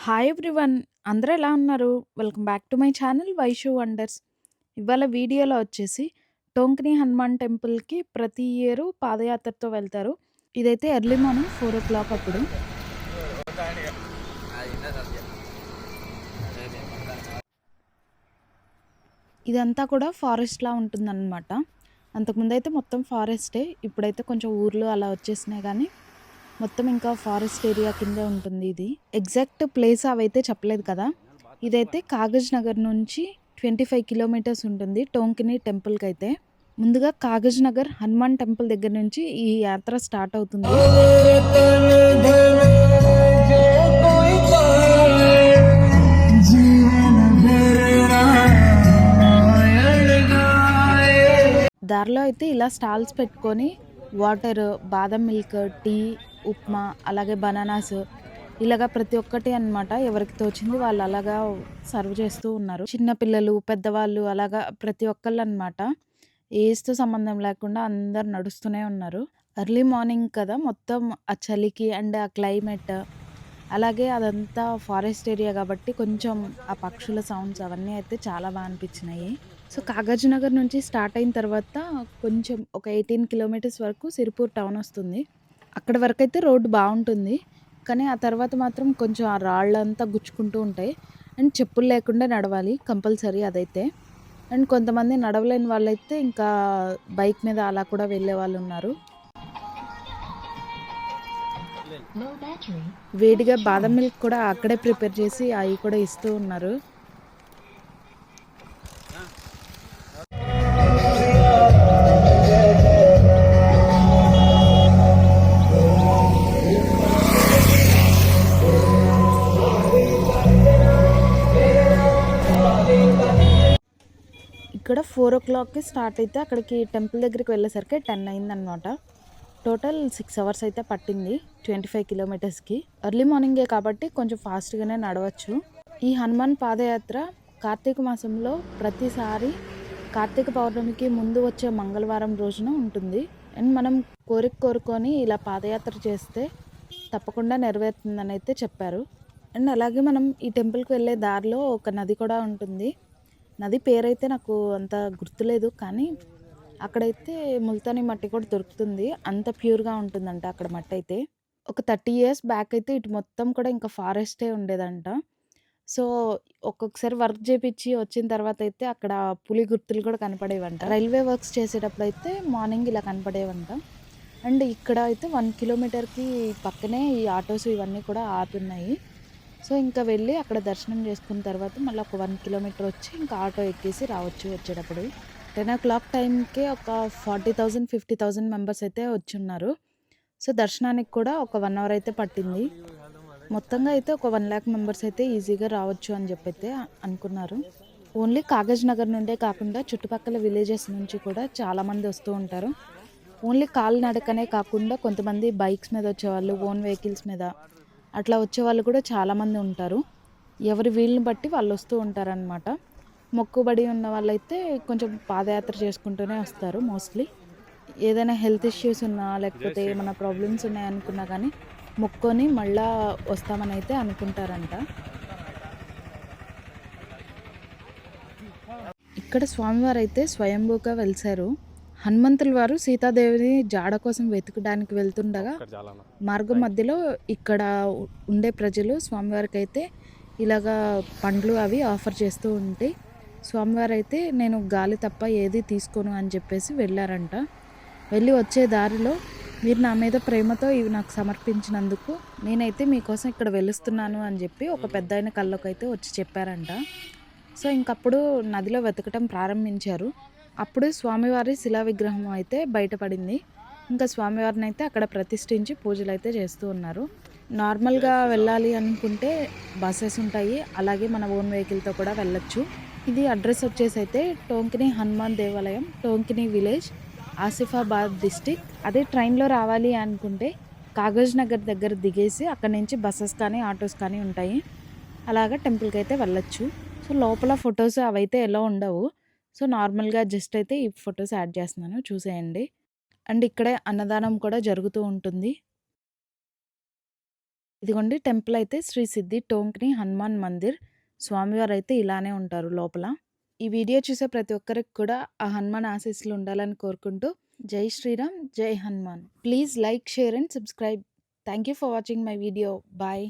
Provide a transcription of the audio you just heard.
Hi everyone. అందరూ ఎలా ఉన్నారు? Welcome back to my channel Vaishu wonders. ఇవాళ వీడియోలో వచ్చేసి టోంకని హనుమాన్ టెంపుల్‌కి ప్రతి ఇయరు పాదయాత్రతో వెళ్తారు. ఇదైతే ఎర్లీ మార్నింగ్ 4:00 అప్పుడు. ఇదంతా కూడా ఫారెస్ట్‌లా ఉంటుందన్నమాట. అంతకుముందైతే మొత్తం ఫారెస్టే. ఇప్పుడైతే కొంచెం ఊర్లు అలా వచ్చేసినాయి గానీ, మొత్తం ఇంకా ఫారెస్ట్ ఏరియా కిందే ఉంటుంది ఇది. ఎగ్జాక్ట్ ప్లేస్ అవైతే చెప్పలేదు కదా! ఇదైతే కాగజ్ నగర్ నుంచి 25 కిలోమీటర్స్ ఉంటుంది టోంకిని టెంపుల్‌కైతే. ముందుగా కాగజ్ నగర్ హనుమాన్ టెంపుల్ దగ్గర నుంచి ఈ యాత్ర స్టార్ట్ అవుతుంది. దారిలో అయితే ఇలా స్టాల్స్ పెట్టుకొని వాటర్, బాదం మిల్క్, టీ, ఉప్మా, అలాగే బనానాస్ ఇలాగా ప్రతి ఒక్కటి అన్నమాట. ఎవరికి తోచింది వాళ్ళు అలాగా సర్వ్ చేస్తూ ఉన్నారు. చిన్న పిల్లలు, పెద్దవాళ్ళు అలాగా ప్రతి ఒక్కళ్ళనమాట. ఏజ్‌తో సంబంధం లేకుండా అందరూ నడుస్తూనే ఉన్నారు. ఎర్లీ మార్నింగ్ కదా! మొత్తం ఆ చలికి అండ్ ఆ క్లైమేట్ అలాగే అదంతా ఫారెస్ట్ ఏరియా కాబట్టి కొంచెం ఆ పక్షుల సౌండ్స్ అవన్నీ అయితే చాలా అనిపించినాయి. సో, కాగజ్‌నగర్ నుంచి స్టార్ట్ అయిన తర్వాత కొంచెం ఒక 18 కిలోమీటర్స్ వరకు సిరిపూర్ టౌన్ వస్తుంది. అక్కడి వరకైతే రోడ్డు బావుంటుంది. కానీ ఆ తర్వాత మాత్రం కొంచెం ఆ రాళ్ళంతా గుచ్చుకుంటూ ఉంటాయి. అండ్ చెప్పులు లేకుండా నడవాలి కంపల్సరీ అదైతే. అండ్ కొంతమంది నడవలేని వాళ్ళైతే ఇంకా బైక్ మీద అలా కూడా వెళ్ళేవాళ్ళున్నారు. వేడిగా బాదం మిల్క్ కూడా అక్కడే ప్రిపేర్ చేసి అవి కూడా ఇస్తూ ఉన్నారు. ఇక్కడ 4:00కి స్టార్ట్ అయితే అక్కడికి టెంపుల్ దగ్గరికి వెళ్ళేసరికి 10 అయిందనమాట. టోటల్ 6 అవర్స్ అయితే పట్టింది 25 కిలోమీటర్స్‌కి. ఎర్లీ మార్నింగే కాబట్టి కొంచెం ఫాస్ట్‌గానే నడవచ్చు. ఈ హనుమాన్ పాదయాత్ర కార్తీక మాసంలో ప్రతిసారి కార్తీక పౌర్ణమికి ముందు వచ్చే మంగళవారం రోజున ఉంటుంది. అండ్ మనం కోరిక కోరుకొని ఇలా పాదయాత్ర చేస్తే తప్పకుండా నెరవేరుతుందని అయితే చెప్పారు. అండ్ అలాగే మనం ఈ టెంపుల్‌కి వెళ్ళే దారిలో ఒక నది కూడా ఉంటుంది. నది పేరైతే నాకు అంత గుర్తులేదు కానీ అక్కడైతే ముల్తానీ మట్టి కూడా దొరుకుతుంది. అంత ప్యూర్‌గా ఉంటుందంట అక్కడ మట్టయితే. ఒక 30 ఇయర్స్ బ్యాక్ అయితే ఇటు మొత్తం కూడా ఇంకా ఫారెస్టే ఉండేదంట. సో, ఒక్కొక్కసారి వర్క్ చేపిచ్చి వచ్చిన తర్వాతయితే అక్కడ పులి గుర్తులు కూడా కనపడేవంట. రైల్వే వర్క్స్ చేసేటప్పుడైతే మార్నింగ్ ఇలా కనపడేవంట. అండ్ ఇక్కడ అయితే 1 కిలోమీటర్‌కి పక్కనే ఈ ఆటోస్ ఇవన్నీ కూడా ఆపున్నాయి. సో, ఇంకా వెళ్ళి అక్కడ దర్శనం చేసుకున్న తర్వాత మళ్ళీ ఒక 1 కిలోమీటర్ వచ్చి ఇంకా ఆటో ఎక్కేసి రావచ్చు వచ్చేటప్పుడు. 10:00 టైంకే ఒక 40,000, 50,000 మెంబర్స్ అయితే వచ్చున్నారు. సో, దర్శనానికి కూడా ఒక 1 అవర్ అయితే పట్టింది. మొత్తంగా అయితే ఒక 1,00,000 మెంబర్స్ అయితే ఈజీగా రావచ్చు అని చెప్పైతే అనుకున్నారు. ఓన్లీ కాగజ్ నగర్ నుండే కాకుండా చుట్టుపక్కల విలేజెస్ నుంచి కూడా చాలామంది వస్తూ ఉంటారు. ఓన్లీ కాలినడకనే కాకుండా కొంతమంది బైక్స్ మీద వచ్చేవాళ్ళు, ఓన్ వెహికల్స్ మీద అట్లా వచ్చేవాళ్ళు కూడా చాలామంది ఉంటారు. ఎవరి వీలుని బట్టి వాళ్ళు వస్తూ ఉంటారనమాట. మొక్కుబడి ఉన్న వాళ్ళైతే కొంచెం పాదయాత్ర చేసుకుంటూనే వస్తారు మోస్ట్‌లీ. ఏదైనా హెల్త్ ఇష్యూస్ ఉన్నా, లేకపోతే ఏమన్నా ప్రాబ్లమ్స్ ఉన్నాయనుకున్నా కానీ మొక్కుకొని మళ్ళా వస్తామనైతే అనుకుంటారంట. ఇక్కడ స్వామివారైతే స్వయంభూగా వెలిసారు. హనుమంతుల వారు సీతాదేవిని జాడ కోసం వెతకడానికి వెళ్తుండగా మార్గం మధ్యలో ఇక్కడ ఉండే ప్రజలు స్వామివారికైతే ఇలాగా పండ్లు అవి ఆఫర్ చేస్తూ ఉంటే స్వామివారైతే నేను గాలి తప్ప ఏది తీసుకోను అని చెప్పేసి వెళ్ళారంట. వెళ్ళి వచ్చే దారిలో మీరు నా మీద ప్రేమతో ఇవి నాకు సమర్పించినందుకు నేనైతే మీకోసం ఇక్కడ వెలుస్తున్నాను అని చెప్పి ఒక పెద్దాయన కల్లోకైతే వచ్చి చెప్పారంట. సో, ఇంకప్పుడు నదిలో వెతకటం ప్రారంభించారు. అప్పుడు స్వామివారి శిలా విగ్రహం అయితే బయటపడింది. ఇంకా స్వామివారినైతే అక్కడ ప్రతిష్ఠించి పూజలైతే చేస్తూ ఉన్నారు. నార్మల్‌గా వెళ్ళాలి అనుకుంటే బసెస్ ఉంటాయి. అలాగే మన ఓన్ వెహికల్‌తో కూడా వెళ్ళొచ్చు. ఇది అడ్రస్ వచ్చేసైతే టోంకిని హనుమాన్ దేవాలయం, టోంకిని విలేజ్, ఆసిఫాబాద్ డిస్ట్రిక్ట్. అదే ట్రైన్‌లో రావాలి అనుకుంటే కాగజ్ నగర్ దగ్గర దిగేసి అక్కడి నుంచి బసెస్ కానీ, ఆటోస్ కానీ ఉంటాయి. అలాగా టెంపుల్‌కైతే వెళ్ళొచ్చు. సో, లోపల ఫోటోస్ అవైతే ఎలో ఉండవు. సో, నార్మల్‌గా జస్ట్ అయితే ఈ ఫోటోస్ యాడ్ చేస్తున్నాను చూసేయండి. అండ్ ఇక్కడే అన్నదానం కూడా జరుగుతూ ఉంటుంది. ఇదిగోండి టెంపుల్ అయితే శ్రీ సిద్ధి టోంక్ని హనుమాన్ మందిర్. స్వామివారు అయితే ఇలానే ఉంటారు లోపల. ఈ వీడియో చూసే ప్రతి ఒక్కరికి కూడా ఆ హనుమాన్ ఆశీస్సులు ఉండాలని కోరుకుంటూ జై శ్రీరామ్, జై Hanuman. Please like, share and subscribe. Thank you for watching my video. Bye.